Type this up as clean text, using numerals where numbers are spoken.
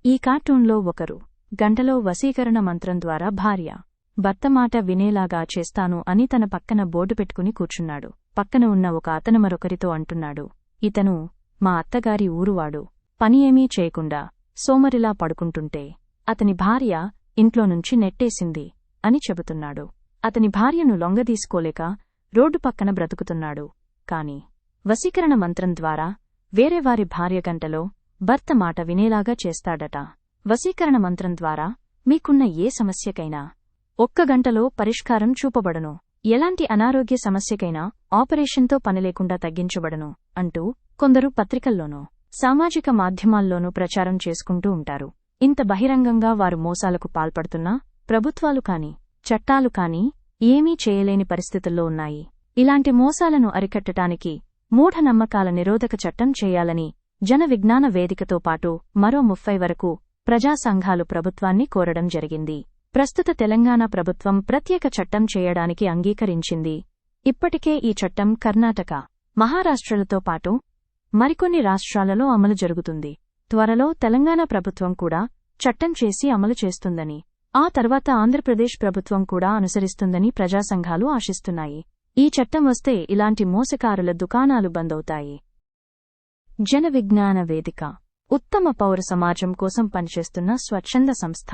ఈ కార్టూన్లో ఒకరు గంటలో వశీకరణ మంత్రం ద్వారా భార్య భర్త మాట వినేలాగా చేస్తాను అని తన పక్కన బోర్డు పెట్టుకుని కూర్చున్నాడు. పక్కన ఉన్న ఒక అతను మరొకరితో అంటున్నాడు, ఇతను మా అత్తగారి ఊరువాడు, పని ఏమీ చేయకుండా సోమరిలా పడుకుంటుంటే అతని భార్య ఇంట్లో నుంచి నెట్టేసింది అని చెబుతున్నాడు. అతని భార్యను లొంగదీసుకోలేక రోడ్డు పక్కన బ్రతుకుతున్నాడు. కాని వశీకరణ మంత్రం ద్వారా వేరేవారి భార్య గంటలో భర్త మాట వినేలాగా చేస్తాడట. వశీకరణ మంత్రం ద్వారా మీకున్న ఏ సమస్యకైనా ఒక్క గంటలో పరిష్కారం చూపబడును. ఎలాంటి అనారోగ్య సమస్యకైనా ఆపరేషన్తో పనిలేకుండా తగ్గించబడును అంటూ కొందరు పత్రికల్లోనూ సామాజిక మాధ్యమాల్లోనూ ప్రచారం చేసుకుంటూ ఉంటారు. ఇంత బహిరంగంగా వారు మోసాలకు పాల్పడుతున్నా ప్రభుత్వాలు కాని చట్టాలు కాని ఏమీ చేయలేని పరిస్థితుల్లో ఉన్నాయి. ఇలాంటి మోసాలను అరికట్టడానికి మూఢనమ్మకాల నిరోధక చట్టం చేయాలని జన విజ్ఞాన వేదికతో పాటు మరో 30 వరకు ప్రజా సంఘాలు ప్రభుత్వాన్ని కోరడం జరిగింది. ప్రస్తుత తెలంగాణ ప్రభుత్వం ప్రత్యేక చట్టం చేయడానికి అంగీకరించింది. ఇప్పటికే ఈ చట్టం కర్ణాటక, మహారాష్ట్రలతో పాటు మరికొన్ని రాష్ట్రాలలో అమలు జరుగుతుంది. త్వరలో తెలంగాణ ప్రభుత్వం కూడా చట్టం చేసి అమలు చేస్తుందని, ఆ తర్వాత ఆంధ్రప్రదేశ్ ప్రభుత్వం కూడా అనుసరిస్తుందని ప్రజా సంఘాలు ఆశిస్తున్నాయి. ఈ చట్టం వస్తే ఇలాంటి మోసకారుల దుకాణాలు బందవుతాయి. జన విజ్ఞాన వేదిక ఉత్తమ పౌర సమాజం కోసం పనిచేస్తున్న స్వచ్ఛంద సంస్థ.